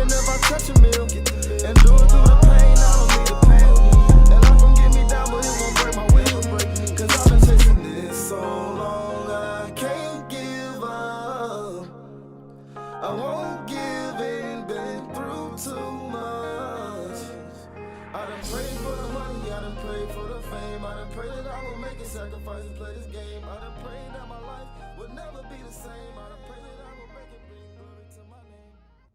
even if I touch a meal. And do it through the pain, I don't need the pain. That life gon' get me down, but it won't break my will. Cause I've been chasing this so long, I can't give up. I won't give in, been through too much. I done prayed for the money, I done prayed for the fame. I done prayed that I will make a sacrifice and play this game. I done prayed that my life would never be the same. I done prayed that I will make it bring glory to my name.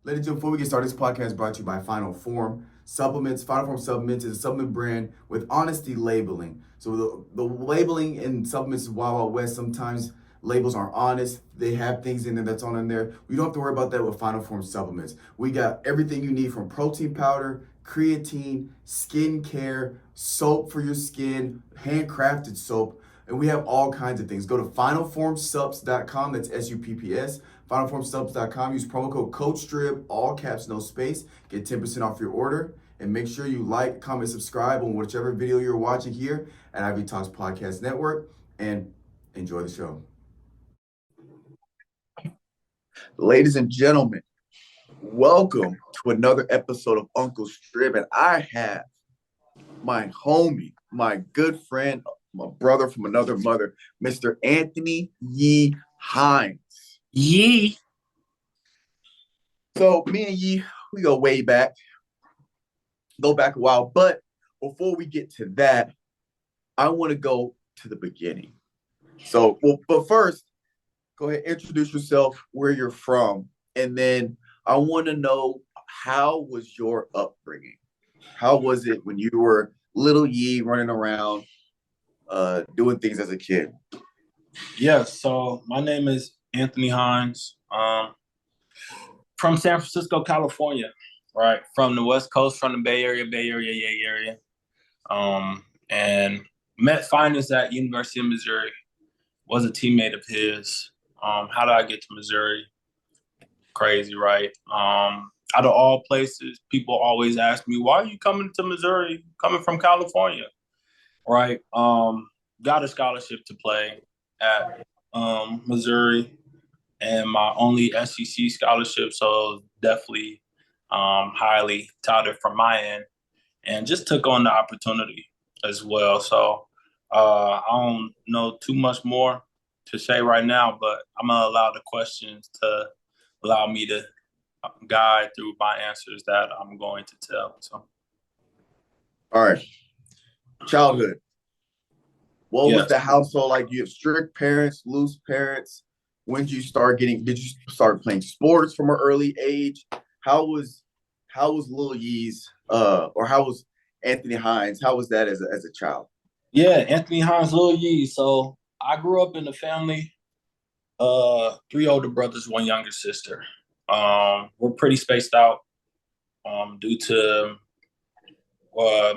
Ladies and gentlemen, before we get started, this podcast is brought to you by Final Form Supplements. Final Form Supplements is a supplement brand with honesty labeling. So the labeling in supplements is Wild Wild West. Sometimes labels aren't honest. They have things in there that's on in there. We don't have to worry about that with Final Form Supplements. We got everything you need from protein powder, creatine, skin care, soap for your skin, handcrafted soap, and we have all kinds of things. Go to finalformsubs.com, that's SUPPS, finalformsubs.com, use promo code COACHSTRIB, all caps, no space, get 10% off your order, and make sure you like, comment, subscribe on whichever video you're watching here at Ivy Talks Podcast Network, and enjoy the show. Ladies and gentlemen, welcome to another episode of Uncle Strib, and I have my homie, my good friend, my brother from another mother, Mr. Anthony Hines. Yee. So me and Yee, we go way back, a while, but before we get to that, I want to go to the beginning. So, but first, go ahead, introduce yourself, where you're from, and then I want to know, how was your upbringing? How was it when you were little Yee running around doing things as a kid? Yeah, so my name is Anthony Hines, from San Francisco, California, right? From the West Coast, from the Bay Area, and met Finis at University of Missouri, was a teammate of his. How did I get to Missouri? Crazy, right? Out of all places, people always ask me, why are you coming to Missouri, coming from California, right? Got a scholarship to play at Missouri, and my only SEC scholarship, so definitely highly touted from my end, and just took on the opportunity as well. So I don't know too much more to say right now, but I'm going to allow the questions to allow me to guide through my answers that I'm going to tell. So, all right. Childhood. What was the household like? You have strict parents, loose parents? When did you start playing sports from an early age? How was little Yee's, or how was Anthony Hines? How was that as a child? Yeah, Anthony Hines, little Yee. So I grew up in a family, 3 older brothers, 1 younger sister. We're pretty spaced out due to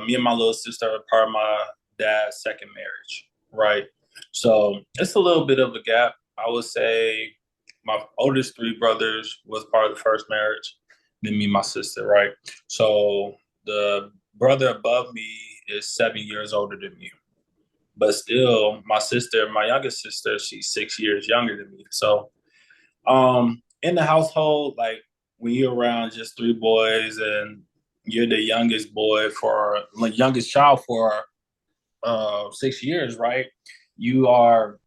me and my little sister are part of my dad's second marriage, right? So it's a little bit of a gap. I would say my oldest 3 brothers was part of the first marriage, then me and my sister, right? So the brother above me is 7 years older than me. But still, my sister, my youngest sister, she's 6 years younger than me. So in the household, like when you're around just 3 boys and you're the youngest child for 6 years, right? You are,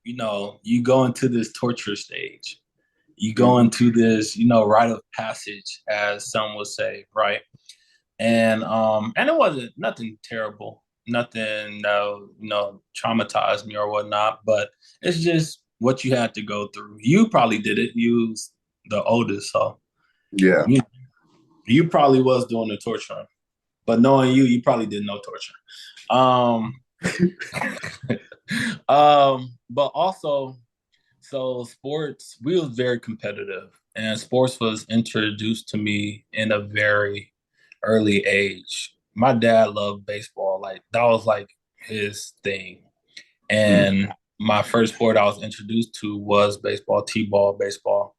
you go into this torture stage. You go into this, rite of passage, as some would say, right? And it wasn't nothing terrible, nothing traumatized me or whatnot, but it's just what you had to go through. You probably did it. You was the oldest, so yeah, you probably was doing the torturing. But knowing you probably did no torture. But also, so sports, we was very competitive, and sports was introduced to me in a very early age. My dad loved baseball. Like, that was like his thing. And my first sport I was introduced to was baseball, T-ball, baseball.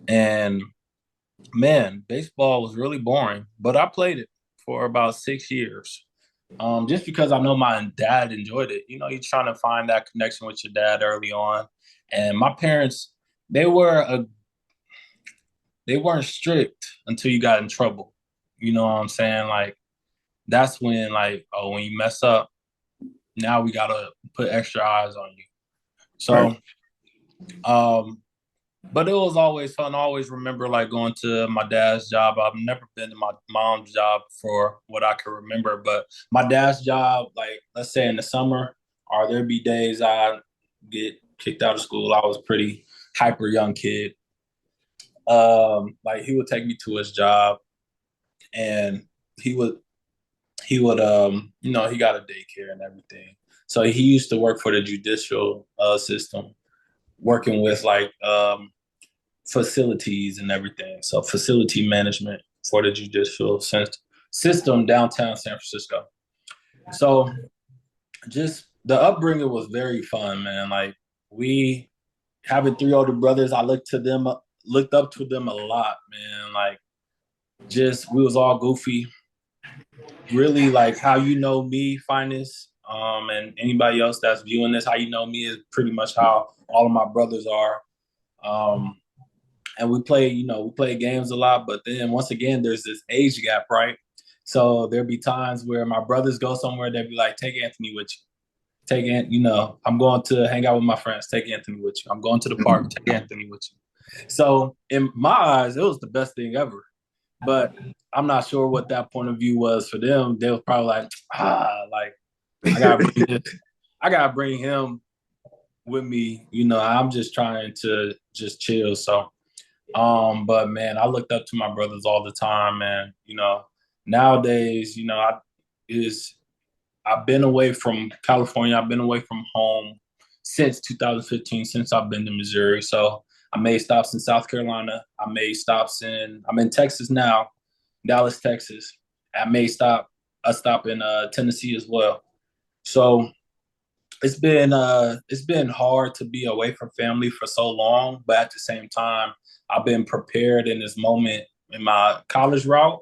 And man, baseball was really boring, but I played it for about 6 years. Just because I know my dad enjoyed it. You're trying to find that connection with your dad early on. And my parents, they were they weren't strict until you got in trouble. You know what I'm saying? Like that's when like, oh, when you mess up, now we gotta put extra eyes on you. Right. So but it was always fun. I always remember like going to my dad's job. I've never been to my mom's job for what I can remember, but my dad's job, like let's say in the summer, or there'd be days I get kicked out of school. I was a pretty hyper young kid. Like he would take me to his job, and he would he got a daycare and everything. So he used to work for the judicial system, working with like facilities and everything. So facility management for the judicial system downtown San Francisco. So just the upbringing was very fun, man. Like we having three older brothers, I looked up to them a lot, man. Like just we was all goofy. Really like how you know me, Finis, and anybody else that's viewing this, how you know me is pretty much how all of my brothers are. Um, and we play games a lot, but then once again, there's this age gap, right? So there'll be times where my brothers go somewhere, they'll be like, take Anthony with you. I'm going to hang out with my friends, take Anthony with you. I'm going to the park, take Anthony with you. So in my eyes, it was the best thing ever. But I'm not sure what that point of view was for them. They was probably like, like I gotta bring him with me. I'm just trying to just chill. So but man, I looked up to my brothers all the time, man. Nowadays, I've been away from California. I've been away from home since 2015, since I've been to Missouri. So I made stops in South Carolina. I'm in Texas now, Dallas, Texas. I made a stop in Tennessee as well. So it's been hard to be away from family for so long, but at the same time, I've been prepared in this moment in my college route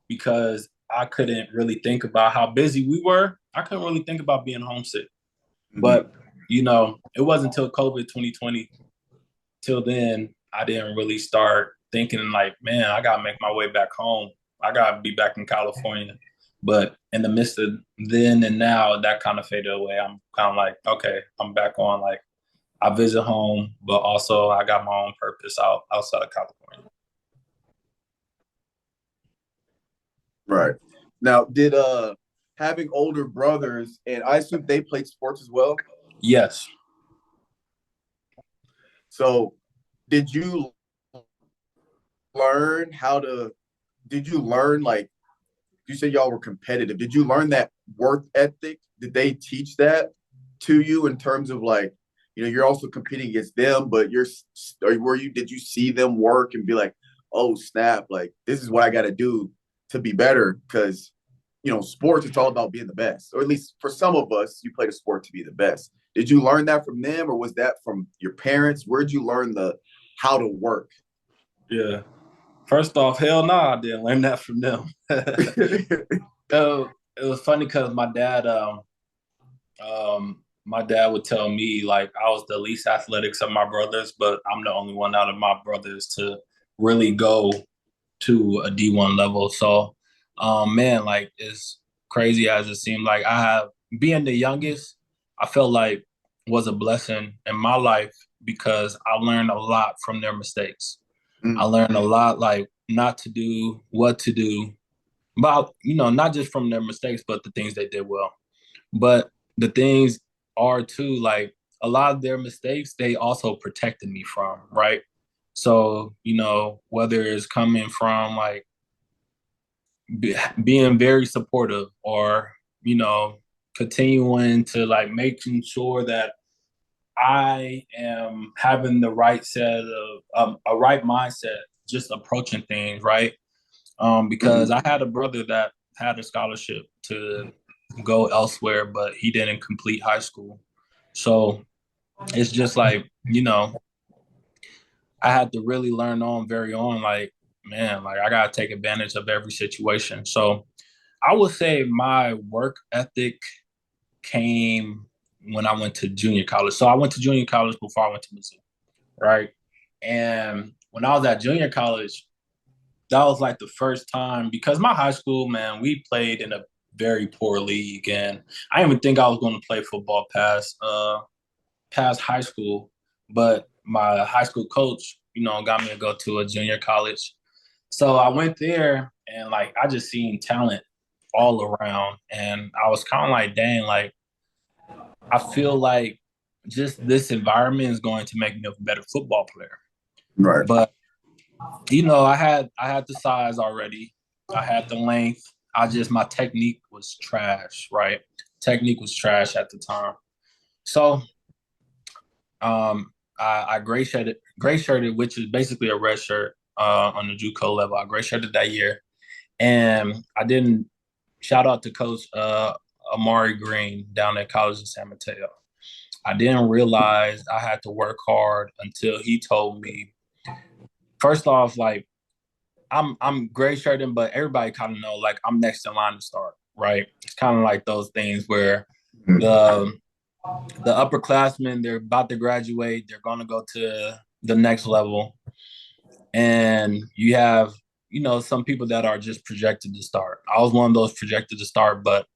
because I couldn't really think about how busy we were. I couldn't really think about being homesick. Mm-hmm. But it wasn't until COVID 2020, till then, I didn't really start thinking like, man, I gotta make my way back home. I gotta be back in California. But in the midst of then and now, that kind of faded away. I'm kind of like, okay, I'm back on. Like, I visit home, but also I got my own purpose outside of California. Right. Now, did having older brothers, and I assume they played sports as well? Yes. So did you learn like, you said y'all were competitive. Did you learn that work ethic? Did they teach that to you in terms of like, you're also competing against them, but did you see them work and be like, oh snap, like this is what I got to do to be better? Because, sports, it's all about being the best, or at least for some of us, you play the sport to be the best. Did you learn that from them, or was that from your parents? Where'd you learn how to work? Yeah. First off, hell no, I didn't learn that from them. So it was funny because my dad would tell me like I was the least athletics of my brothers, but I'm the only one out of my brothers to really go to a D1 level. So, man, like as crazy as it seemed, like being the youngest, I felt like was a blessing in my life because I learned a lot from their mistakes. I learned a lot, like not to do, what to do, about, not just from their mistakes, but the things they did well. But the things are too, like a lot of their mistakes, they also protected me from, right? So, whether it's coming from like being very supportive or, continuing to like making sure that I am having the right set of a right mindset, just approaching things, right? Because I had a brother that had a scholarship to go elsewhere, but he didn't complete high school. So it's just like, I had to really learn like, man, like I got to take advantage of every situation. So I would say my work ethic came when I went to junior college. So I went to junior college before I went to Missouri, right? And when I was at junior college, that was like the first time because my high school, man, we played in a very poor league, and I didn't even think I was going to play football past high school. But my high school coach, got me to go to a junior college. So I went there, and like I just seen talent all around, and I was kind of like, dang, like I feel like just this environment is going to make me a better football player. Right. But I had the size already. I had the length. My technique was trash, right? Technique was trash at the time. So I gray shirted, which is basically a red shirt on the JUCO level. I gray shirted that year. And I didn't shout out to Coach Amari Green down at College of San Mateo. I didn't realize I had to work hard until he told me, first off, like I'm gray shirting, but everybody kind of know like I'm next in line to start, right? It's kind of like those things where the upperclassmen, they're about to graduate, they're going to go to the next level, and you have some people that are just projected to start. I was one of those projected to start, but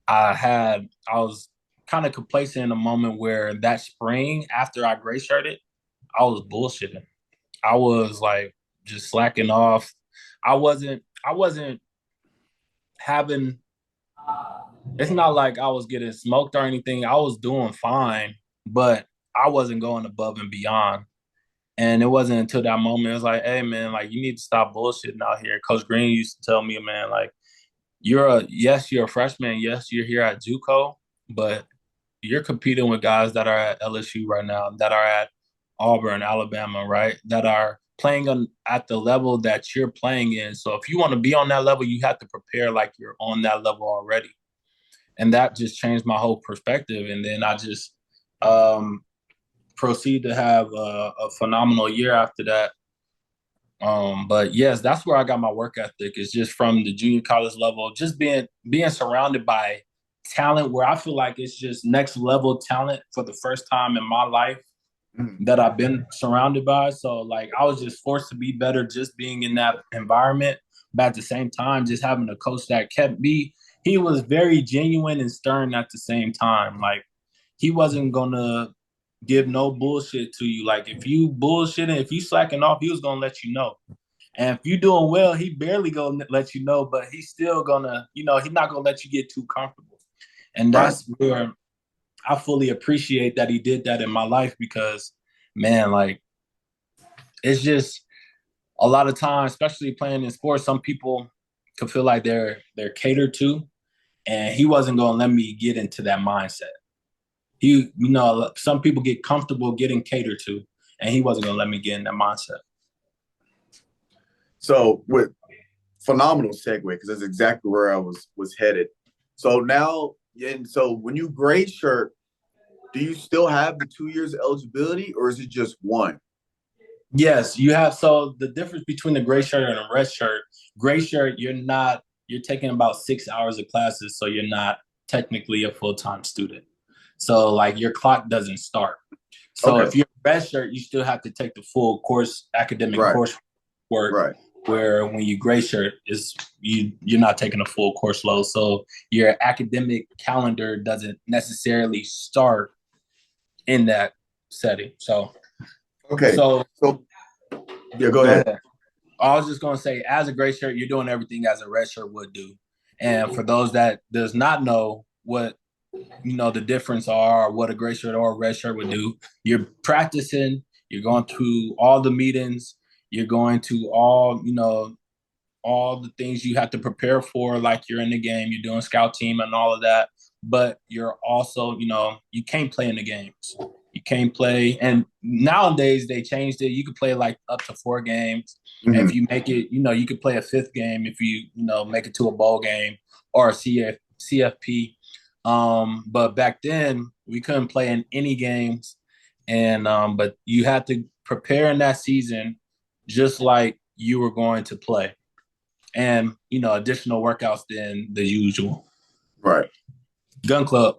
I was kind of complacent in a moment where that spring after I gray shirted, I was bullshitting. I was like just slacking off. I wasn't having, it's not like I was getting smoked or anything. I was doing fine, but I wasn't going above and beyond. And it wasn't until that moment, it was like, hey man, like you need to stop bullshitting out here. Coach Green used to tell me, man, like you're a freshman, yes, you're here at JUCO, but you're competing with guys that are at LSU right now, that are at Auburn, Alabama, right? That are playing at the level that you're playing in. So if you want to be on that level, you have to prepare like you're on that level already. And that just changed my whole perspective. And then I just proceed to have a phenomenal year after that. But yes, that's where I got my work ethic, is just from the junior college level, just being surrounded by talent where I feel like it's just next level talent for the first time in my life that I've been surrounded by. So like I was just forced to be better just being in that environment. But at the same time, just having a coach that kept me, he was very genuine and stern at the same time. Like he wasn't gonna give no bullshit to you. Like if you bullshitting, if you slacking off, he was gonna let you know. And if you doing well, he barely gonna let you know, but he's still gonna, he's not gonna let you get too comfortable. And that's where I fully appreciate that he did that in my life, because man, like it's just a lot of times, especially playing in sports, some people could feel like they're catered to, and he wasn't gonna let me get into that mindset. Some people get comfortable getting catered to, and he wasn't gonna let me get in that mindset. So with phenomenal segue, because that's exactly where I was headed. So now, and so when you gray shirt, do you still have the 2 years of eligibility, or is it just one? Yes, you have. So the difference between the gray shirt and a red shirt, gray shirt, you're taking about 6 hours of classes, so you're not technically a full-time student. So like your clock doesn't start. So if you're a red shirt, you still have to take the full course, academic course work. Right. Where when you gray shirt, you're not taking a full course load. So your academic calendar doesn't necessarily start in that setting. So So yeah, go ahead. I was just gonna say, as a gray shirt, you're doing everything as a red shirt would do. And for those that does not know what the difference are, what a gray shirt or a red shirt would do, you're practicing, you're going to all the meetings, you're going to all the things you have to prepare for, like you're in the game, you're doing scout team and all of that. But you're also, you can't play in the games. You can't play. And nowadays they changed it. You could play like up to 4 games. Mm-hmm. And if you make it, you could play a 5th game if you, make it to a bowl game or a CFP. But back then we couldn't play in any games. And but you had to prepare in that season just like you were going to play. And, additional workouts than the usual. Right. Gun club.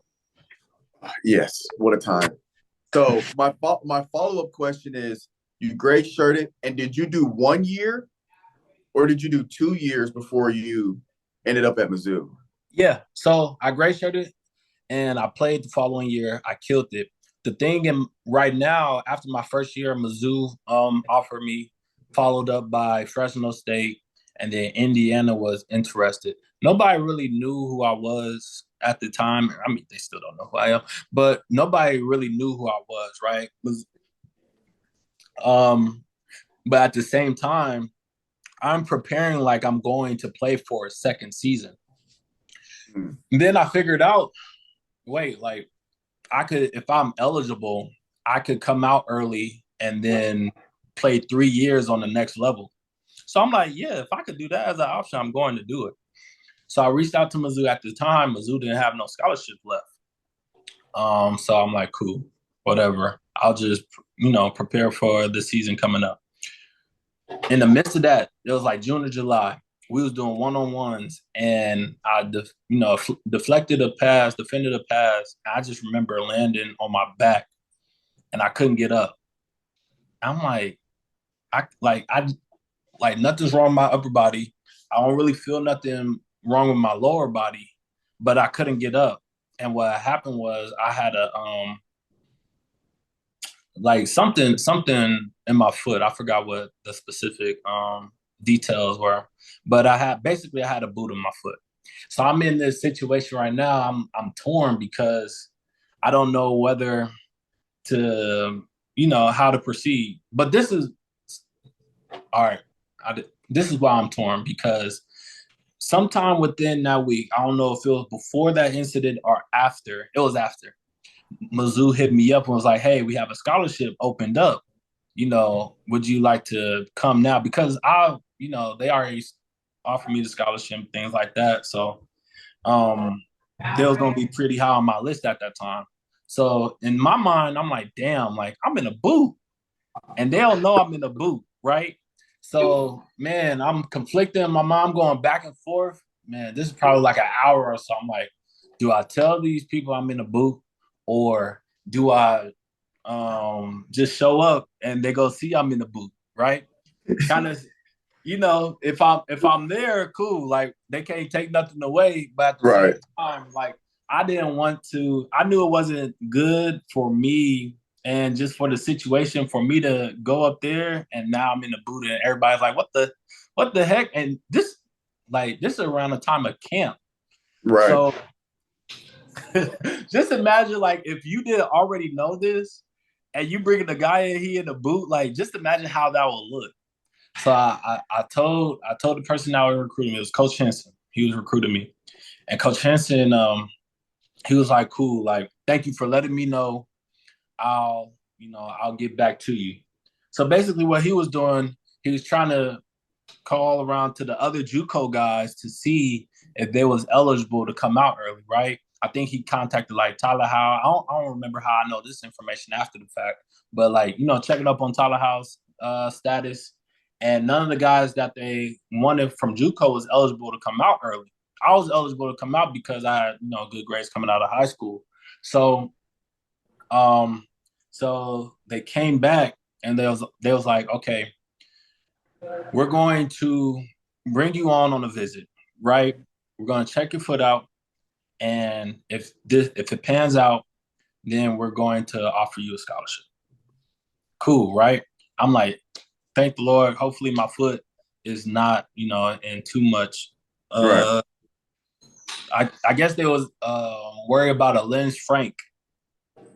Yes. What a time. So my follow-up question is, you gray shirted, and did you do 1 year or did you do 2 years before you ended up at Mizzou? Yeah. So I grade-shirted and I played the following year. I killed it. The thing right now, after my first year, Mizzou offered me, followed up by Fresno State, and then Indiana was interested. Nobody really knew who I was at the time. I mean, they still don't know who I am, but nobody really knew who I was, right? But at the same time, I'm preparing like I'm going to play for a second season. Mm. Then I figured out, wait, like I could, if I'm eligible, I could come out early and then play 3 years on the next level. So I'm like, yeah, if I could do that as an option, I'm going to do it. So I reached out to Mizzou at the time. Mizzou didn't have no scholarship left. So I'm like, cool, whatever. I'll just, prepare for the season coming up. In the midst of that, it was like June or July. We was doing one-on-ones, and I, deflected a pass, defended a pass. I just remember landing on my back, and I couldn't get up. I'm like, nothing's wrong with my upper body. I don't really feel nothing wrong with my lower body, but I couldn't get up. And what happened was I had something in my foot. I forgot what the specific details were, but I had a boot in my foot. So I'm in this situation right now. I'm torn because I don't know whether to, how to proceed. But this is all right. This is why I'm torn, because sometime within that week, I don't know if it was before that incident or after. It was after. Mizzou hit me up and was like, hey, we have a scholarship opened up. Would you like to come now? Because they already offered me the scholarship, things like that. So they was going to be pretty high on my list at that time. So in my mind, I'm like, damn, like I'm in a boot. And they don't know I'm in a boot, right? So, man, I'm conflicting. My mom going back and forth. Man, this is probably like an hour or so. I'm like, do I tell these people I'm in a boot, or do I just show up and they go see I'm in the boot, right? Kind of, if I'm there, cool. Like they can't take nothing away, but at the same time, like I didn't want to. I knew it wasn't good for me. And just for the situation, for me to go up there and now I'm in the boot and everybody's like, what the heck? And this is around the time of camp. Right. So just imagine, like, if you didn't already know this and you bring the guy in, he in the boot, like, just imagine how that would look. So I told the person that was recruiting me, it was Coach Henson. He was recruiting me. And Coach Henson, he was like, cool, like, thank you for letting me know. I'll get back to you. So basically what he was doing, he was trying to call around to the other JUCO guys to see if they was eligible to come out early, right? I think he contacted like Tyler Howe. I don't remember how I know this information after the fact, but like, checking up on Tyler Howe's status, and none of the guys that they wanted from JUCO was eligible to come out early. I was eligible to come out because I had, good grades coming out of high school. So they came back and they was like, okay, we're going to bring you on a visit, right? We're going to check your foot out. And if it pans out, then we're going to offer you a scholarship. Cool, right? I'm like, thank the Lord. Hopefully my foot is not, in too much. Right. I guess they was worried about a Lynch Frank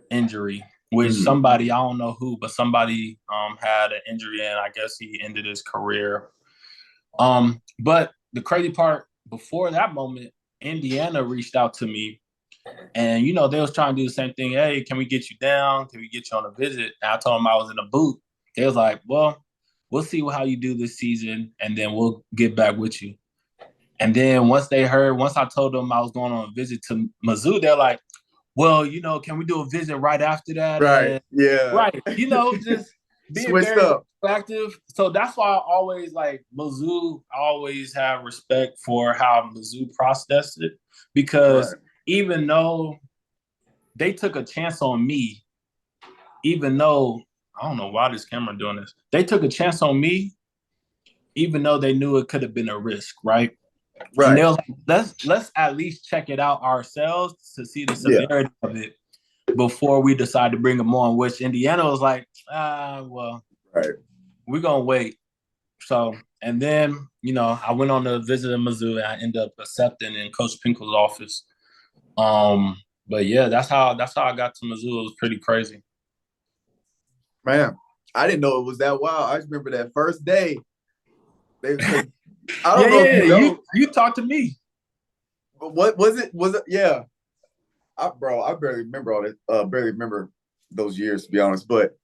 injury, which somebody, I don't know who, but somebody had an injury and I guess he ended his career. But the crazy part, before that moment, Indiana reached out to me and, they was trying to do the same thing. Hey, can we get you down? Can we get you on a visit? And I told them I was in a boot. They was like, well, we'll see how you do this season and then we'll get back with you. And then once I told them I was going on a visit to Mizzou, they're like, well, can we do a visit right after that? Right. And, yeah. Right. Just being switched very up. proactive. So that's why I always Mizzou. I always have respect for how Mizzou processed it, because even though they took a chance on me, even though I don't know why this camera doing this, they took a chance on me. even though they knew it could have been a risk, right? And Right. they're like, let's at least check it out ourselves to see the Yeah. severity of it before we decide to bring them on. Which Indiana was like, well, Right. we're gonna wait. So, and then I went on to visit in Mizzou, and I ended up accepting in Coach Pinkel's office. But yeah, that's how I got to Mizzou. It was pretty crazy. Man, I didn't know it was that wild. I just remember that first day. I don't know if you know. You talked to me. But what was it? Was it? Yeah. I barely remember all this. Barely remember those years, to be honest. But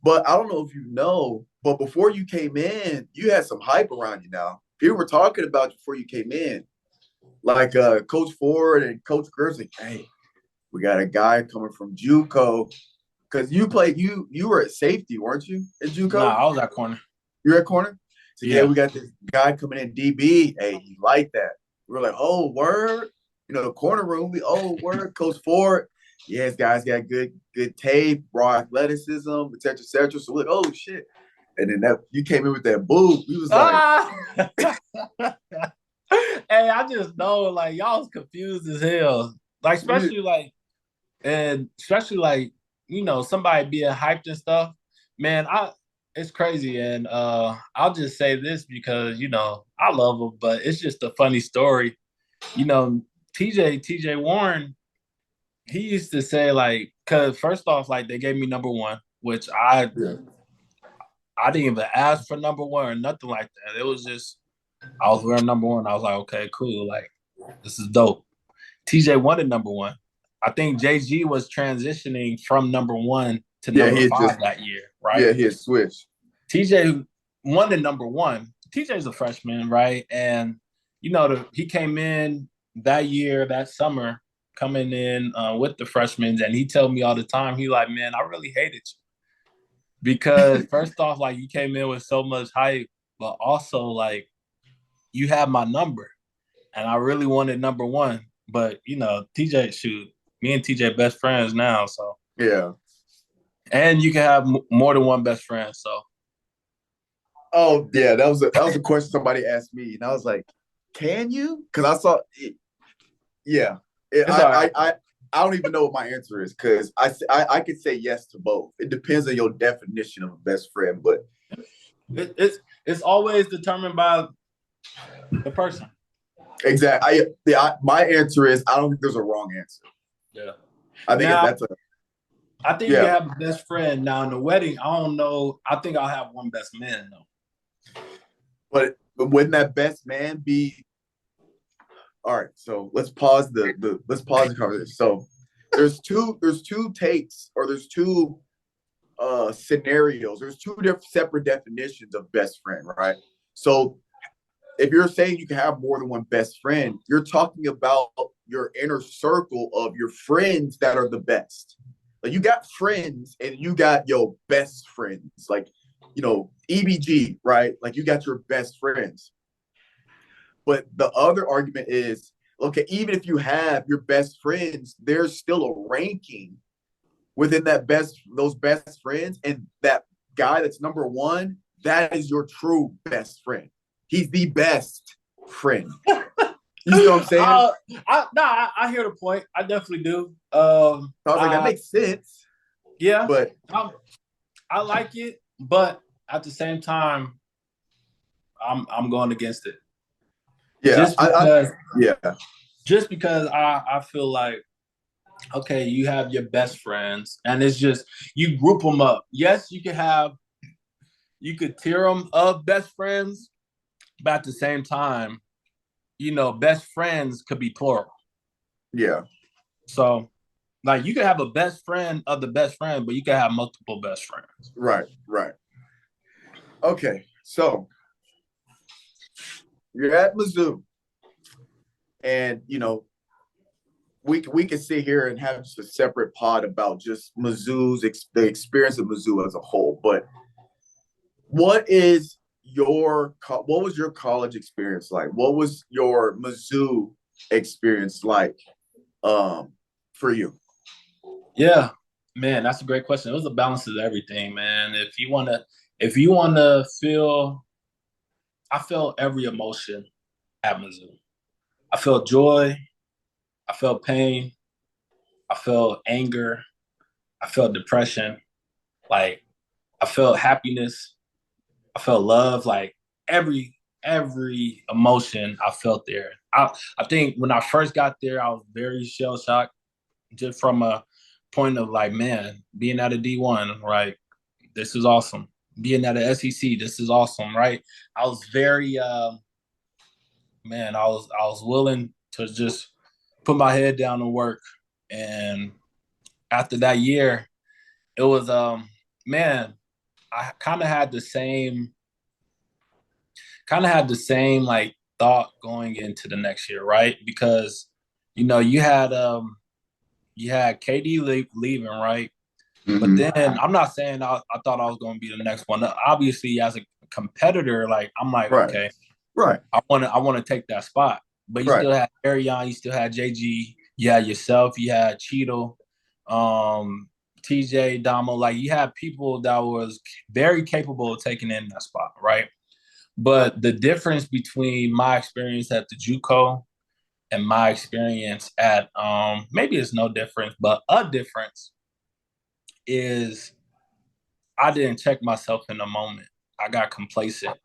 I don't know if you know. But before you came in, you had some hype around you. Now people were talking about you before you came in, like Coach Ford and Coach Gertz. Like, hey, we got a guy coming from JUCO. Because you played, you were at safety, weren't you? At JUCO? Nah, I was at corner. You're at corner? So Yeah, we got this guy coming in DB. Hey, he liked that. We were like, oh, word. The corner room, word. Coach Ford. Yes, guys got good tape, raw athleticism, et cetera, et cetera. So we're like, oh shit. And then you came in with that boob. We was like, hey, I just know like y'all was confused as hell. Like especially like somebody being hyped and stuff. Man, it's crazy. And I'll just say this because I love him, but it's just a funny story. TJ Warren, he used to say like, cause first off, like they gave me number one, which I didn't even ask for number one or nothing like that. It was just I was wearing number one. I was like, okay, cool, like this is dope. TJ wanted number one. I think JG was transitioning from number one to number five that year, right? Yeah, he had switched. TJ wanted number one. TJ's a freshman, right? And he came in that year, that summer, coming in with the freshmen, and he told me all the time, he like, man, I really hated you. Because first off, like you came in with so much hype, but also like you had my number. And I really wanted number one. But TJ, shoot, me and TJ best friends now, so yeah. And you can have more than one best friend, so. Oh yeah, that was a question somebody asked me, and I was like, "Can you?" Because I saw, yeah. I don't even know what my answer is because I could say yes to both. It depends on your definition of a best friend, but it's always determined by the person. Exactly. My answer is I don't think there's a wrong answer. Yeah. I think I think you have a best friend. Now in the wedding, I don't know. I think I'll have one best man though. But wouldn't that best man be all right? So let's pause the conversation. So there's two takes or there's two scenarios. There's two separate definitions of best friend, right? So if you're saying you can have more than one best friend, you're talking about your inner circle of your friends that are the best. Like you got friends and you got your best friends, like, EBG, right? Like you got your best friends. But the other argument is, okay, even if you have your best friends, there's still a ranking within those best friends. And that guy that's number one, that is your true best friend. He's the best friend. You know what I'm saying? I hear the point. I definitely do. So I was like, that makes sense. Yeah, but I like it, but at the same time, I'm going against it. Yeah, just because I feel like, okay, you have your best friends, and it's just you group them up. Yes, you could tier them of best friends. But at the same time, best friends could be plural. Yeah. So, like, you could have a best friend of the best friend, but you could have multiple best friends. Right. Okay, so you're at Mizzou, and we can sit here and have just a separate pod about just the experience of Mizzou as a whole. But what was your college experience like? What was your Mizzou experience like for you? Yeah, man, that's a great question. It was a balance of everything, man. If you want to feel, I felt every emotion at Mizzou. I felt joy. I felt pain. I felt anger. I felt depression. Like, I felt happiness. I felt love. Like, every emotion I felt there. I think when I first got there, I was very shell shocked, just from a point of like, man, being at a D1, right? This is awesome. Being at a SEC, this is awesome, right? I was very, man, I was willing to just put my head down and work. And after that year, it was, man, I kind of had the same like thought going into the next year, right? Because you had KD leaving, right? But then I'm not saying I thought I was going to be the next one. Obviously, as a competitor, like I'm like, Right. okay, Right. I want to take that spot. But you Right. still had Arion, you still had JG, you had yourself, you had Cheeto, TJ, Damo. Like you had people that was very capable of taking in that spot, right? But the difference between my experience at the JUCO and my experience at maybe it's no difference, but a difference is I didn't check myself in the moment. I got complacent.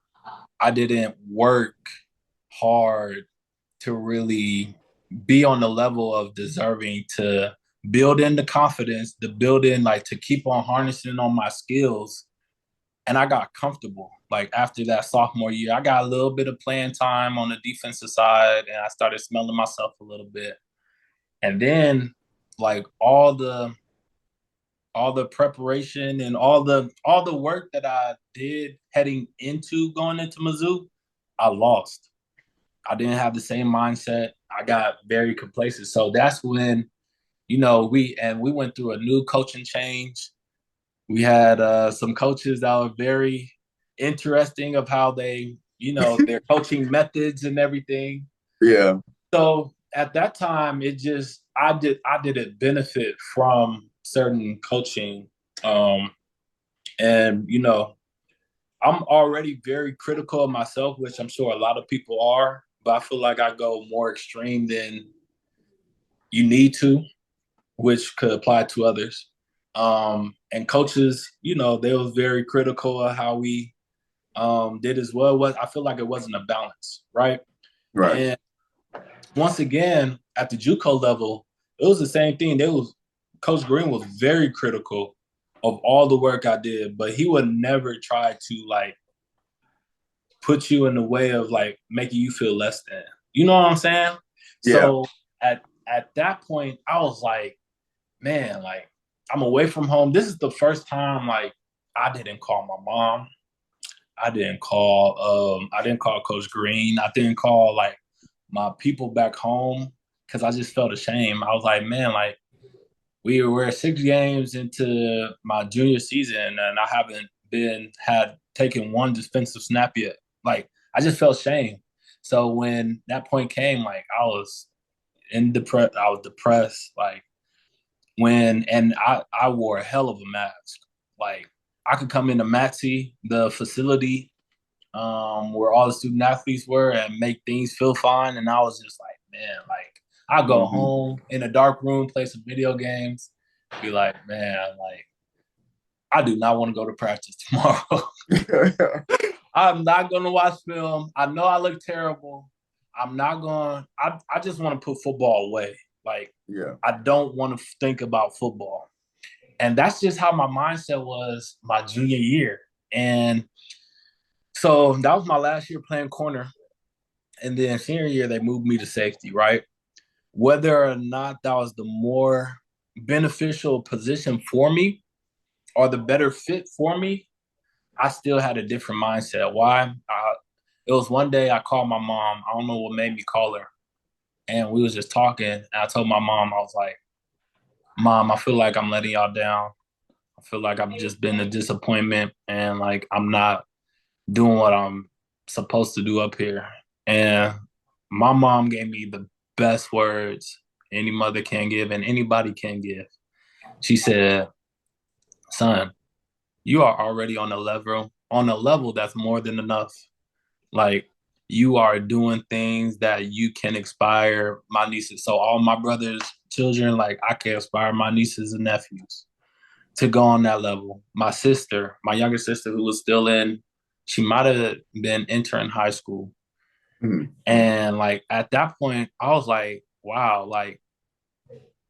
I didn't work hard to really be on the level of deserving to build in the confidence, to build in like to keep on harnessing on my skills. And I got comfortable. Like after that sophomore year, I got a little bit of playing time on the defensive side and I started smelling myself a little bit. And then like all the preparation and all the work that I did heading into going into Mizzou, I lost. I didn't have the same mindset. I got very complacent. So that's when, we went through a new coaching change. We had some coaches that were very interesting of how they, their coaching methods and everything. Yeah. So at that time, I didn't benefit from certain coaching, um, and I'm already very critical of myself, which I'm sure a lot of people are. But I feel like I go more extreme than you need to, which could apply to others. And coaches, they was very critical of how we did as well. I feel like it wasn't a balance, right? Right. And once again, at the JUCO level, it was the same thing. Coach Green was very critical of all the work I did, but he would never try to like put you in the way of like making you feel less than. You know what I'm saying? Yeah. So at that point, I was like, man, like I'm away from home. This is the first time like I didn't call my mom. I didn't call Coach Green. I didn't call like my people back home because I just felt ashamed. I was like, man, like we're 6 games into my junior season and I haven't taken one defensive snap yet. Like I just felt shame. So when that point came, like I was depressed. Like I wore a hell of a mask. Like I could come into Maxie, the facility where all the student athletes were, and make things feel fine. And I was just like, man, like I go home in a dark room, play some video games, be like, man, like I do not want to go to practice tomorrow. I'm not going to watch film. I know I look terrible. I'm not going. I just want to put football away. Like, Yeah. I don't want to think about football. And that's just how my mindset was my junior year. And so that was my last year playing corner. And then senior year, they moved me to safety, right? Whether or not that was the more beneficial position for me or the better fit for me, I still had a different mindset. Why? It was one day I called my mom. I don't know what made me call her. And we was just talking. And I told my mom, I was like, Mom, I feel like I'm letting y'all down. I feel like I've just been a disappointment and like I'm not doing what I'm supposed to do up here. And my mom gave me the best words any mother can give and anybody can give. She said, son, you are already on a level that's more than enough Like, you are doing things that you can inspire my nieces. So all my brother's children, like, I can inspire my nieces and nephews to go on that level. My sister, my younger sister, who was still in, she might have been entering high school. Mhm. And like at that point, I was like, wow, like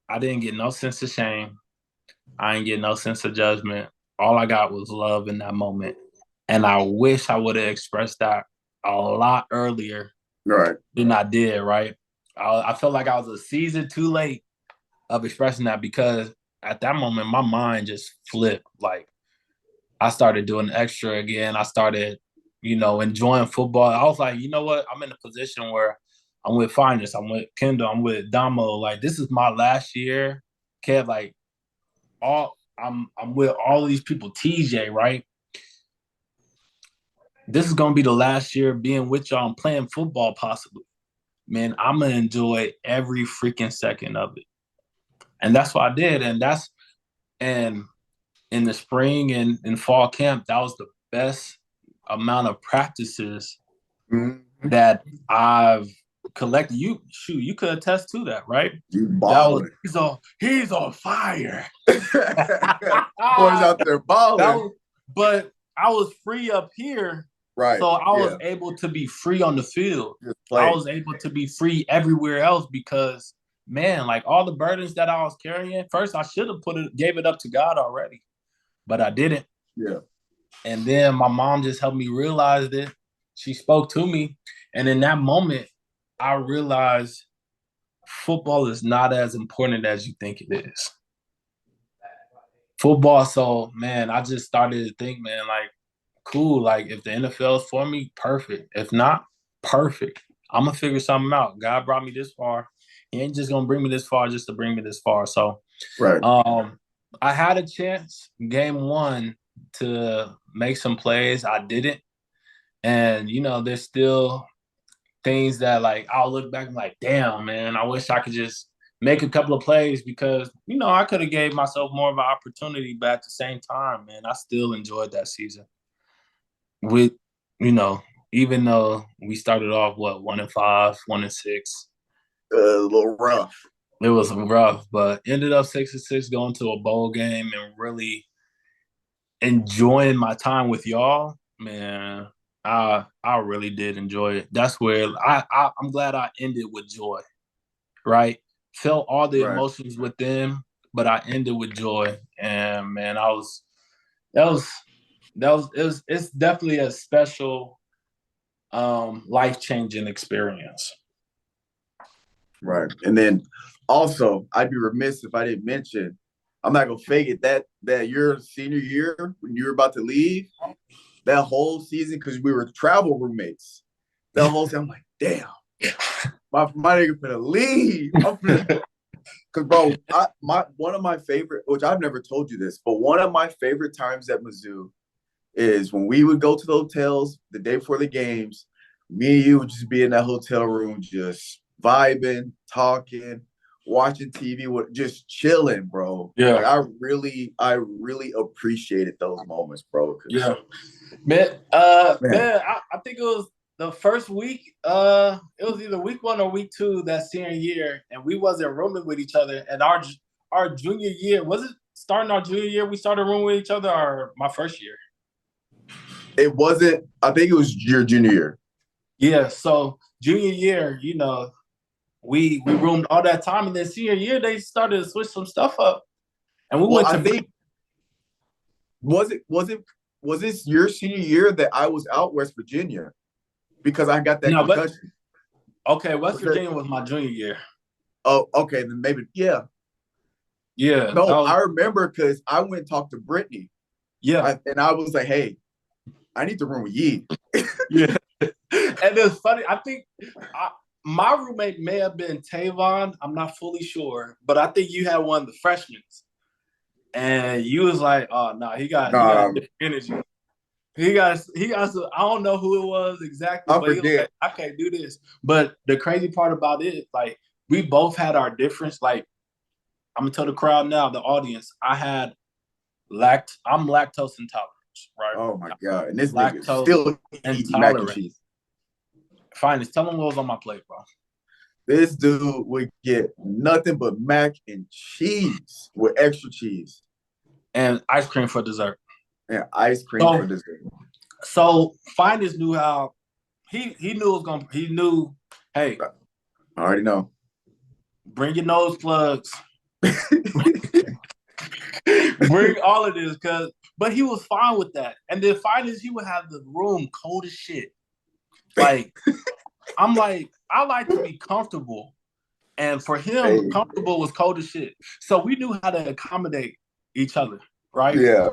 I didn't get no sense of shame. I didn't get no sense of judgment. All I got was love in that moment. And I wish I would have expressed that a lot earlier Right. than I did, right? I felt like I was a season too late of expressing that because at that moment, my mind just flipped. Like, I started doing extra again. I started, enjoying football. I was like, you know what? I'm in a position where I'm with Finis, I'm with Kendall, I'm with Damo. Like, this is my last year. Kev, like, I'm with all these people, TJ, right? This is gonna be the last year being with y'all and playing football, possibly. Man, I'm gonna enjoy every freaking second of it. And that's what I did. And in the spring and in fall camp, that was the best amount of practices that I've collected. You could attest to that, right? You That was balling. he's on fire. Boys out there balling. But I was free up here. Right. So I was able to be free on the field. I was able to be free everywhere else because, man, like all the burdens that I was carrying, first I should have gave it up to God already, but I didn't. Yeah. And then my mom just helped me realize it. She spoke to me. And in that moment, I realized football is not as important as you think it is. Football, so, man, I just started to think, man, like, cool. Like, if the NFL is for me, perfect. If not, perfect. I'm going to figure something out. God brought me this far. He ain't just going to bring me this far just to bring me this far. So, right. I had a chance, game one, to make some plays. I didn't. And, there's still things that, like, I'll look back and like, damn, man, I wish I could just make a couple of plays because, I could have gave myself more of an opportunity, but at the same time, man, I still enjoyed that season. With, even though we started off, 1-5, 1-6. A little rough. It was rough, but ended up 6-6, going to a bowl game and really enjoying my time with y'all. Man, I really did enjoy it. That's where I'm glad I ended with joy, right? Felt all the emotions with them, but I ended with joy. And man, it's definitely a special, life-changing experience. Right. And then also, I'd be remiss if I didn't mention, I'm not gonna fake it, that your senior year when you were about to leave, that whole season, because we were travel roommates. That whole season, I'm like, damn, my nigga finna leave. Because bro, one of my favorite, which I've never told you this, but one of my favorite times at Mizzou is when we would go to the hotels the day before the games. Me and you would just be in that hotel room, just vibing, talking, watching TV, just chilling, bro. Yeah. Like, I really appreciated those moments, bro. Yeah. Man, I think it was the first week. It was either week 1 or week 2 that senior year, and we wasn't rooming with each other. And our junior year, was it starting our junior year? We started rooming with each other, or my first year? It wasn't. I think it was your junior year. Yeah. So junior year, we roomed all that time, and then senior year they started to switch some stuff up, and we went to. I think was this your senior year that I was out West Virginia because I got that concussion? Okay, West Virginia was my junior year. Oh, okay, then maybe Yeah. No, I remember because I went and talked to Brittany. Yeah, and I was like, hey, I need to room with Yee. Yeah. And it's funny. I think my roommate may have been Tavon. I'm not fully sure, but I think you had one of the freshmen. And you was like, oh, no, he got different energy. He got some, I don't know who it was exactly, but he was like, I can't do this. But the crazy part about it, like, we both had our difference. Like, I'm going to tell the crowd now, the audience, I'm lactose intolerant, right? Oh, my God. And this lactose nigga still eating mac and cheese. Finest, tell them what was on my plate, bro. This dude would get nothing but mac and cheese with extra cheese. And ice cream for dessert. And ice cream for dessert. So Finest knew how he knew it was gonna he knew, hey, I already know. Bring your nose plugs. Bring all of this, but he was fine with that. And then Finest, he would have the room cold as shit. Like, I'm like, I like to be comfortable. And for him, comfortable was cold as shit. So we knew how to accommodate each other, right? Yeah.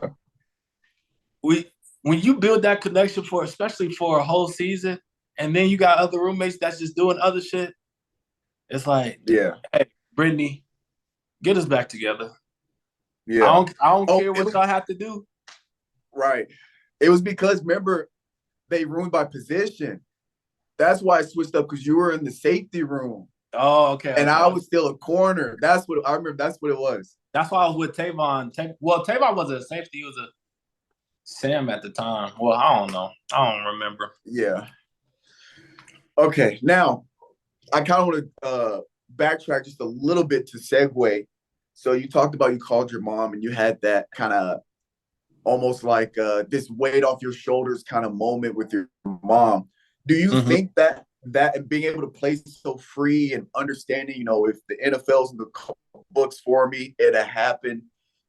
When you build that connection especially for a whole season, and then you got other roommates that's just doing other shit, it's like, yeah, hey, Brittany, get us back together. Yeah. I don't care what y'all have to do. Right. It was because, remember, they roomed by position. That's why I switched up, because you were in the safety room. Oh, okay. And I was still a corner. That's what I remember. That's what it was. That's why I was with Tavon. Tavon wasn't a safety. He was a Sam at the time. Well, I don't know. I don't remember. Yeah. Okay. Now, I kind of want to backtrack just a little bit to segue. So you talked about you called your mom and you had that kind of almost like this weight off your shoulders kind of moment with your mom. Do you think that being able to play so free and understanding, if the NFL's in the books for me, it'll happen.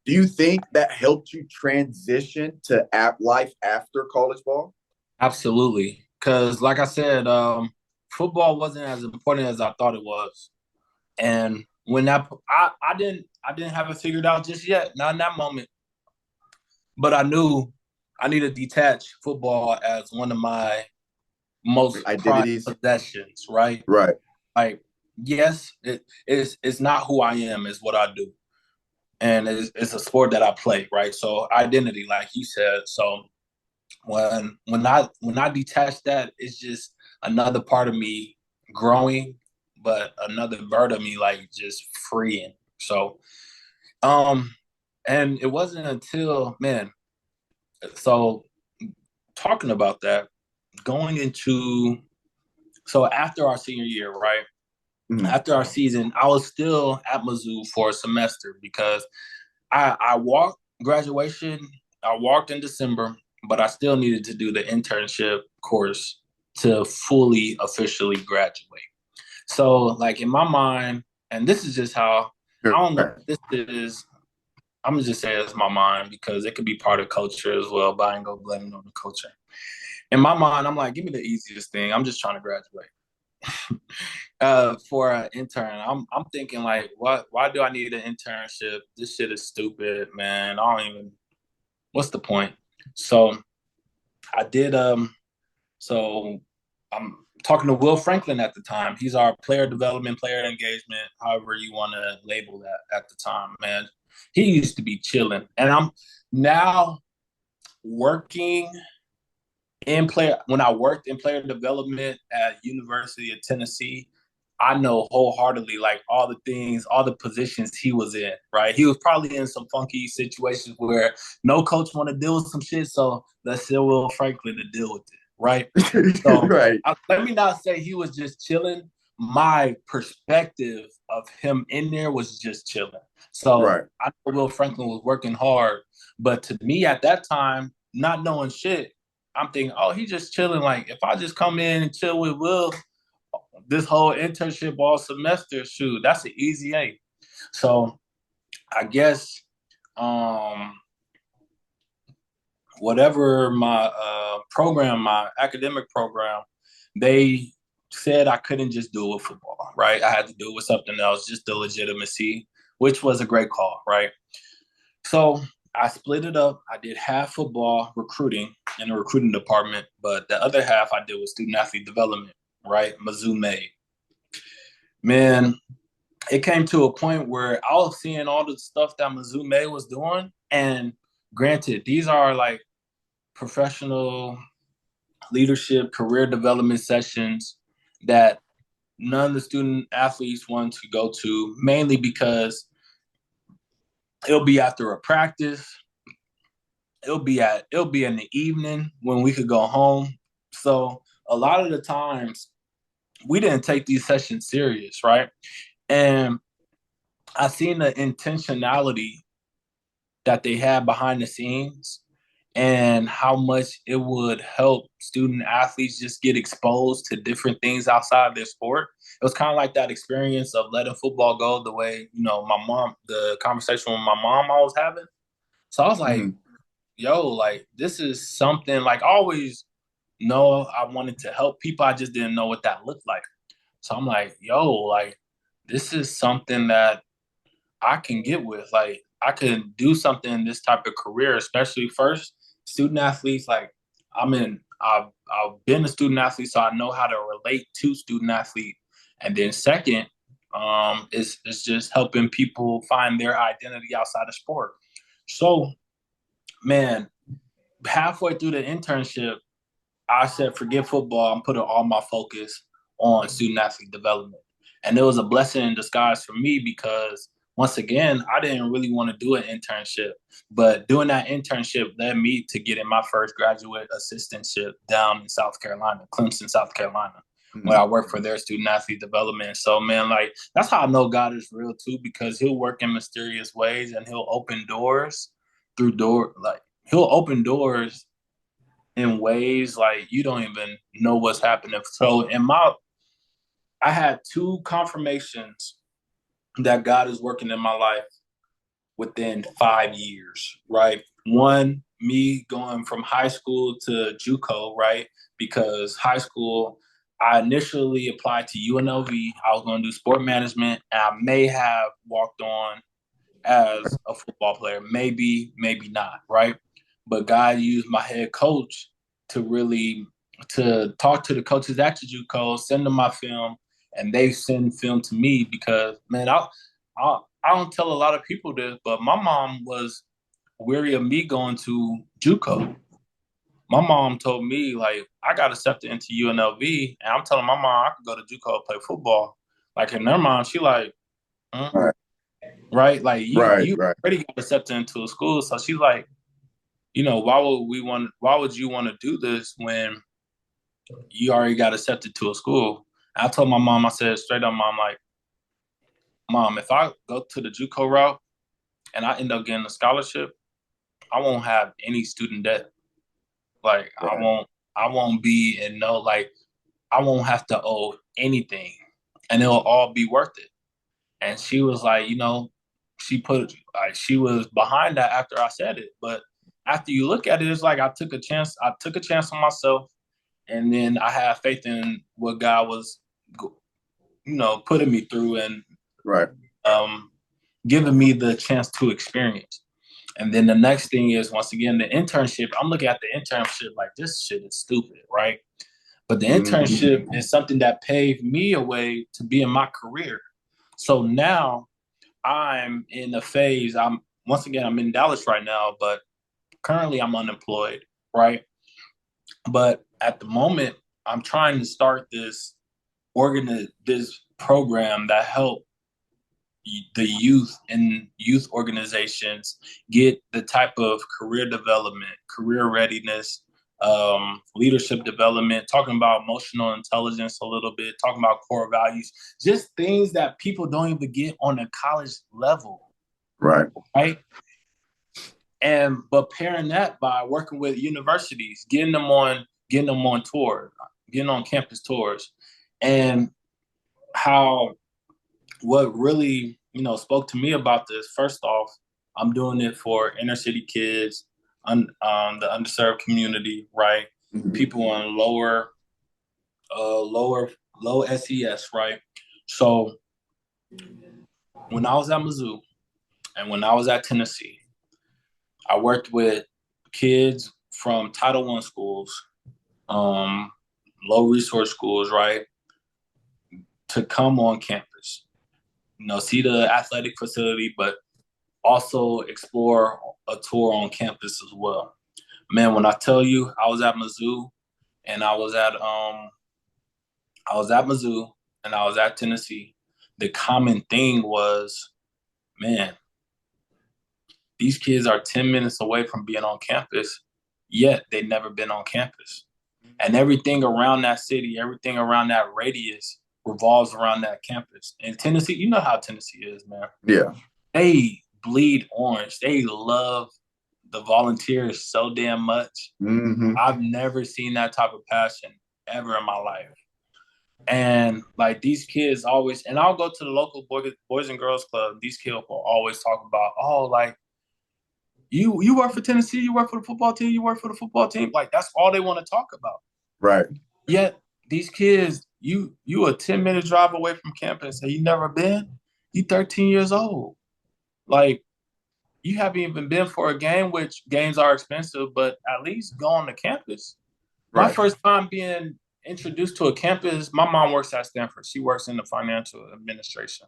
Do you think that helped you transition to life after college ball? Absolutely. Because like I said, football wasn't as important as I thought it was. And when I didn't have it figured out just yet, not in that moment. But I knew I needed to detach football as one of my most identities, possessions, right? Right. Like, yes, it's not who I am, is what I do. And it's a sport that I play, right? So identity, like you said. So when I detach that, it's just another part of me growing, but another bird of me like just freeing. So and it wasn't until, so talking about that, going into, so after our senior year, right? After our season, I was still at Mizzou for a semester because I walked graduation. I walked in December, but I still needed to do the internship course to fully officially graduate. So, like in my mind, and this is just how, I don't know if this is, I'm gonna just say it's my mind because it could be part of culture as well, but I ain't gonna blame it on the culture. In my mind, I'm like, give me the easiest thing. I'm just trying to graduate. For an intern, I'm thinking like, why do I need an internship? This shit is stupid, man. What's the point? So I did so I'm talking to Will Franklin at the time. He's our player development, player engagement, however you want to label that at the time, man. He used to be chilling. And I'm now working when I worked in player development at University of Tennessee, I know wholeheartedly like all the things, all the positions he was in, right? He was probably in some funky situations where no coach want to deal with some shit, so let's send Will Franklin to deal with it, right? So right. Let me not say he was just chilling. My perspective of him in there was just chilling. So right. I know Will Franklin was working hard, but to me at that time, not knowing shit, I'm thinking, oh, he's just chilling. Like, if I just come in and chill with Will this whole internship all semester, shoot, that's an easy A. So I guess whatever my program, my academic program, they said I couldn't just do it with football, right? I had to do it with something else, just the legitimacy, which was a great call, right? So I split it up. I did half football recruiting in the recruiting department, but the other half I did was student athlete development, right? Mizzou made. Man, it came to a point where I was seeing all the stuff that Mizzou made was doing. And granted, these are like professional leadership, career development sessions that none of the student athletes want to go to, mainly because it'll be after a practice. It'll be in the evening when we could go home. So a lot of the times we didn't take these sessions serious, right? And I seen the intentionality that they had behind the scenes and how much it would help student athletes just get exposed to different things outside of their sport. It was kind of like that experience of letting football go the way, the conversation with my mom I was having. So I was like, Mm-hmm. yo, like, this is something like I always know I wanted to help people. I just didn't know what that looked like. So I'm like, yo, like, this is something that I can get with. Like, I could do something in this type of career, especially first student athletes. Like, I've been a student athlete, so I know how to relate to student athlete. And then second, it's just helping people find their identity outside of sport. So, man, halfway through the internship, I said, forget football. I'm putting all my focus on student athlete development. And it was a blessing in disguise for me because, once again, I didn't really want to do an internship. But doing that internship led me to getting my first graduate assistantship down in South Carolina, Clemson, South Carolina, Mm-hmm. where I work for their student athlete development. So, man, like, that's how I know God is real, too, because he'll work in mysterious ways and he'll open doors he'll open doors in ways like you don't even know what's happening. So I had two confirmations that God is working in my life within 5 years, right? One, me going from high school to JUCO, right? Because high school, I initially applied to UNLV. I was going to do sport management, and I may have walked on as a football player. Maybe, maybe not, right? But God used my head coach to talk to the coaches at the JUCO, send them my film, and they send film to me because, man, I don't tell a lot of people this, but my mom was weary of me going to JUCO. My mom told me, like, I got accepted into UNLV, and I'm telling my mom I could go to JUCO and play football. Like, in their mind, she like, Right. right? Like, Right. you Right. already got accepted into a school. So she's like, why would you want to do this when you already got accepted to a school? And I told my mom, I said straight up, mom, like, mom, if I go to the JUCO route and I end up getting a scholarship, I won't have any student debt. Like, Right. I won't be in no, like, I won't have to owe anything and it'll all be worth it. And she was like, she was behind that after I said it. But after you look at it, it's like I took a chance. I took a chance on myself, and then I had faith in what God was, putting me through and Right. um, giving me the chance to experience. And then the next thing is, once again, the internship. I'm looking at the internship like this shit is stupid, right? But the internship is something that paved me a way to be in my career. So now I'm in a phase. I'm in Dallas right now, but currently I'm unemployed, right? But at the moment, I'm trying to start this program that help the youth and youth organizations get the type of career development, career readiness, leadership development, talking about emotional intelligence a little bit, talking about core values, just things that people don't even get on a college level, Right. right? But pairing that by working with universities, getting them on tour, getting on campus tours, and how what really spoke to me about this. First off, I'm doing it for inner city kids, the underserved community, right? Mm-hmm. People on low SES, right? So when I was at Mizzou and when I was at Tennessee, I worked with kids from Title I schools, low resource schools, right, to come on campus, see the athletic facility, but also explore a tour on campus as well. Man, when I tell you, I was at Mizzou and I was at Mizzou and I was at Tennessee. The common thing was, man, these kids are 10 minutes away from being on campus, yet they've never been on campus. And everything around that city, everything around that radius revolves around that campus. And Tennessee, you know how Tennessee is, man. Yeah. They bleed orange. They love the volunteers so damn much. Mm-hmm. I've never seen that type of passion ever in my life. And like these kids always, and I'll go to the local boys and girls club. These kids will always talk about, oh, like you work for Tennessee, you work for the football team, you work for the football team. Like that's all they want to talk about. Right. Yet these kids, you a 10-minute drive away from campus and you never been. You 13 years old. Like you haven't even been for a game, which games are expensive, but at least go on the campus. Right. My first time being introduced to a campus, my mom works at Stanford. She works in the financial administration.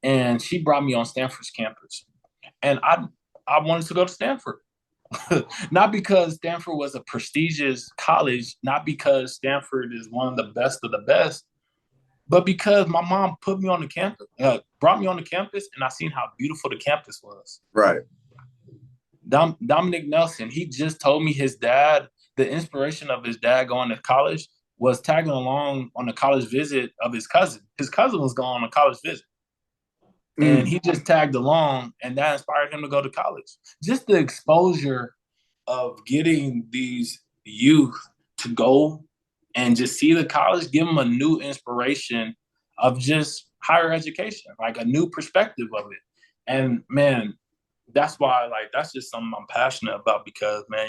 And she brought me on Stanford's campus. And I wanted to go to Stanford. Not because Stanford was a prestigious college, not because Stanford is one of the best, but because my mom put me on the campus, brought me on the campus, and I seen how beautiful the campus was. Right. Dominic Nelson, he just told me his dad, the inspiration of his dad going to college was tagging along on the college visit of his cousin. His cousin was going on a college visit. And he just tagged along, and that inspired him to go to college. Just the exposure of getting these youth to go and just see the college, give them a new inspiration of just higher education, like a new perspective of it. And man, that's why, like, that's just something I'm passionate about because, man,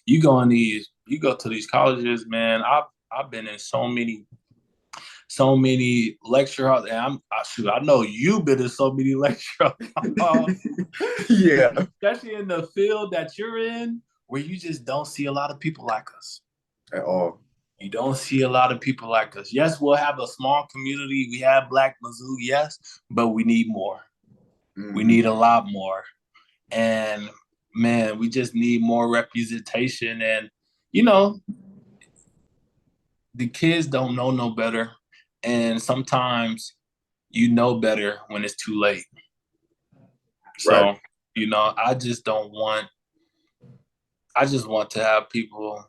you go to these colleges, man. I've been in so many lecture halls, and I know you've been in so many lecture halls. Yeah. Especially in the field that you're in, where you just don't see a lot of people like us. At all. You don't see a lot of people like us. Yes, we'll have a small community. We have Black Mizzou, yes, but we need more. Mm-hmm. We need a lot more. And, man, we just need more representation. And, you know, the kids don't know no better. And sometimes you know better when it's too late. So, right. You know, I just want to have people,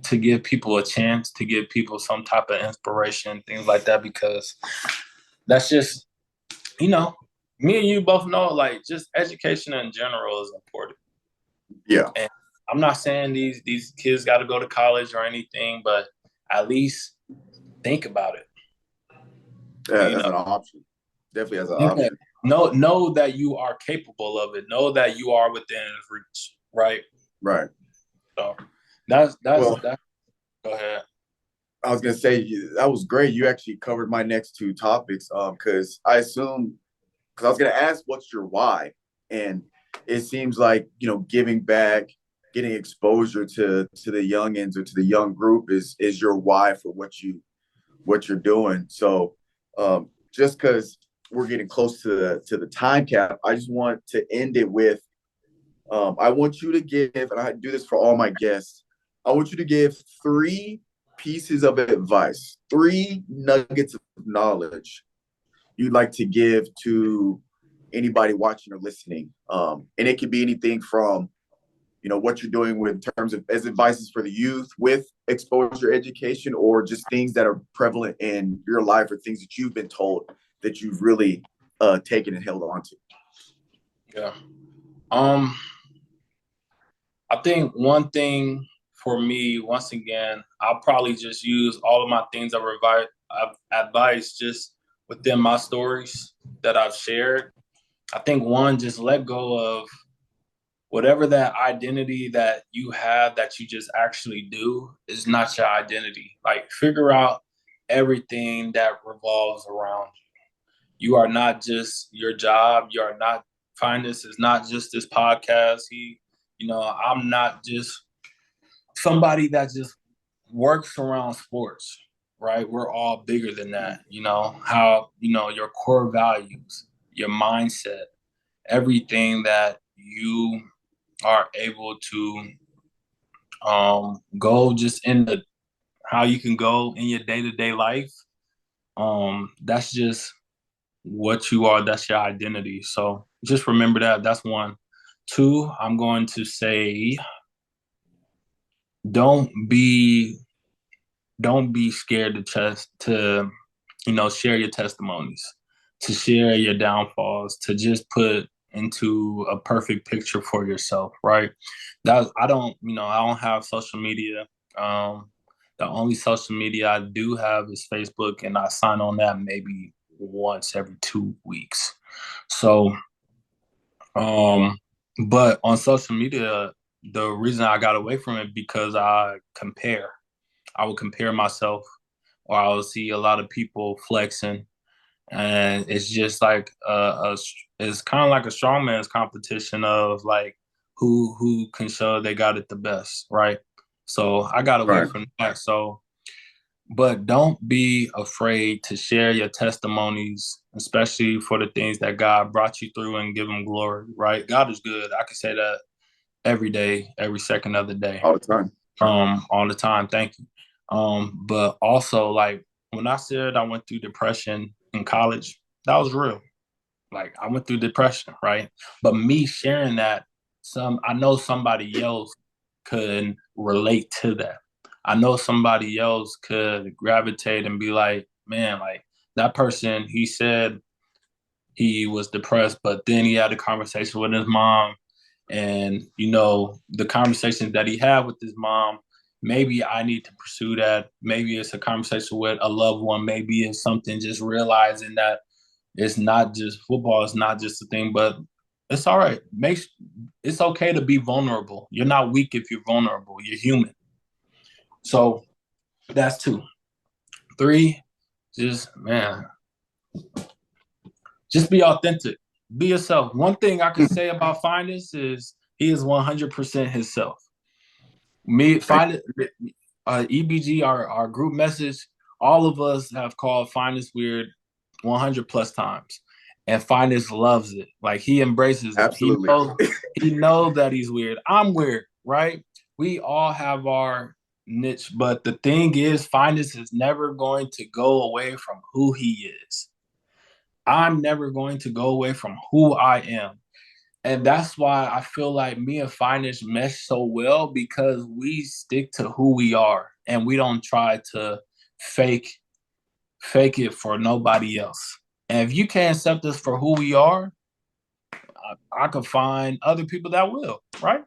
to give people a chance, to give people some type of inspiration, things like that, because that's just, you know, me and you both know, like, just education in general is important. Yeah. And I'm not saying these kids got to go to college or anything, but at least think about it. Yeah, that's an option. Definitely as an option. Know that you are capable of it. Know that you are within reach. Right. Right. So that's go ahead. I was gonna say that was great. You actually covered my next two topics. Because I was gonna ask what's your why, and it seems like giving back, getting exposure to the youngins or to the young group is your why for what you're doing. So. Just because we're getting close to the time cap, I just want to end it with, I want you to give, and I do this for all my guests, I want you to give 3 pieces of advice, 3 nuggets of knowledge you'd like to give to anybody watching or listening. And it could be anything from, what you're doing in terms of as advices for the youth with exposure education, or just things that are prevalent in your life or things that you've been told that you've really taken and held on to. Yeah. I think one thing for me, once again, I'll probably just use all of my things of advice just within my stories that I've shared. I think one, just let go of whatever that identity that you have that you just actually do is not your identity. Like, figure out everything that revolves around you. You are not just your job. You are not, Finis is not just this podcast. I'm not just somebody that just works around sports, right? We're all bigger than that. How, your core values, your mindset, everything that you are able to go just in how you can go in your day-to-day life. That's just what you are. That's your identity. So just remember that. That's one. 2, I'm going to say don't be scared to share your testimonies, to share your downfalls, to just put into a perfect picture for yourself, right? I don't have social media. The only social media I do have is Facebook, and I sign on that maybe once every 2 weeks. So, but on social media, the reason I got away from it because I would compare myself, or I would see a lot of people flexing, and it's just like it's kind of like a strongman's competition of like who can show they got it the best, right? So I got away from that. So, but don't be afraid to share your testimonies, especially for the things that God brought you through, and give Him glory, right? God is good. I can say that every day, every second of the day. All the time. All the time. Thank you. But also, like, when I said I went through depression in college, that was real. Like, I went through depression, right? But me sharing that, I know somebody else could relate to that. I know somebody else could gravitate and be like, man, like that person, he said he was depressed, but then he had a conversation with his mom. And, the conversations that he had with his mom, maybe I need to pursue that. Maybe it's a conversation with a loved one. Maybe it's something just realizing that it's not just football. It's not just a thing, but it's all right. It's okay to be vulnerable. You're not weak if you're vulnerable. You're human. So that's 2. 3, just be authentic. Be yourself. One thing I can say about Finis is he is 100% himself. EBG, our group message, all of us have called Finis weird 100 plus times. And Finis loves it. Like, he embraces it. Absolutely. He knows that he's weird. I'm weird, right? We all have our niche, but the thing is, Finis is never going to go away from who he is. I'm never going to go away from who I am. And that's why I feel like me and Finis mesh so well, because we stick to who we are and we don't try to fake it for nobody else. And if you can't accept us for who we are, I can find other people that will, right?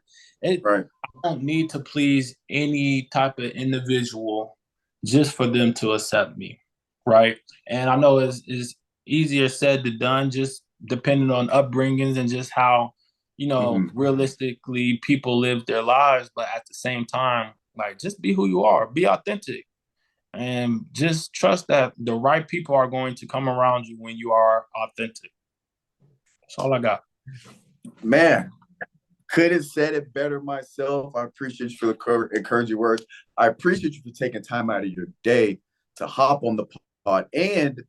Right. I don't need to please any type of individual just for them to accept me, right? And I know it's easier said than done, just depending on upbringings and just how, realistically people live their lives. But at the same time, like, just be who you are, be authentic, and just trust that the right people are going to come around you when you are authentic. That's all I got. Man, couldn't have said it better myself. I appreciate you for the encouraging words. I appreciate you for taking time out of your day to hop on the pod. And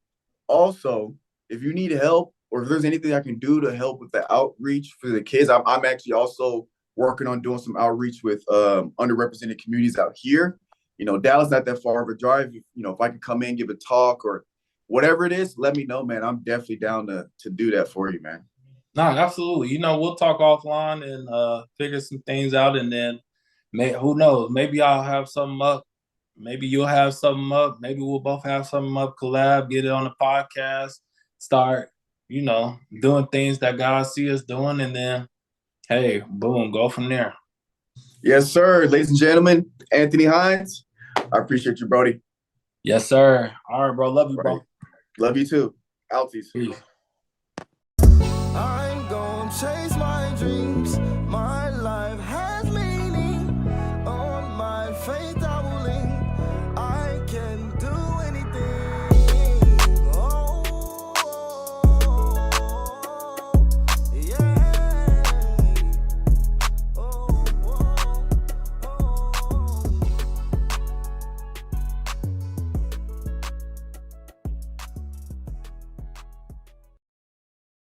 also, if you need help, or if there's anything I can do to help with the outreach for the kids, I'm actually also working on doing some outreach with underrepresented communities out here. Dallas not that far of a drive. If I can come in, give a talk or whatever it is, let me know, man. I'm definitely down to do that for you, man. No, absolutely. We'll talk offline and figure some things out, and then who knows? Maybe I'll have something up. Maybe you'll have something up. Maybe we'll both have something up, collab, get it on the podcast, start, doing things that God see us doing, and then, hey, boom, go from there. Yes, sir. Ladies and gentlemen, Anthony Hines, I appreciate you, Brody. Yes, sir. All right, bro. Love you, bro. Love you too. Outies. Peace. I'm gonna chase my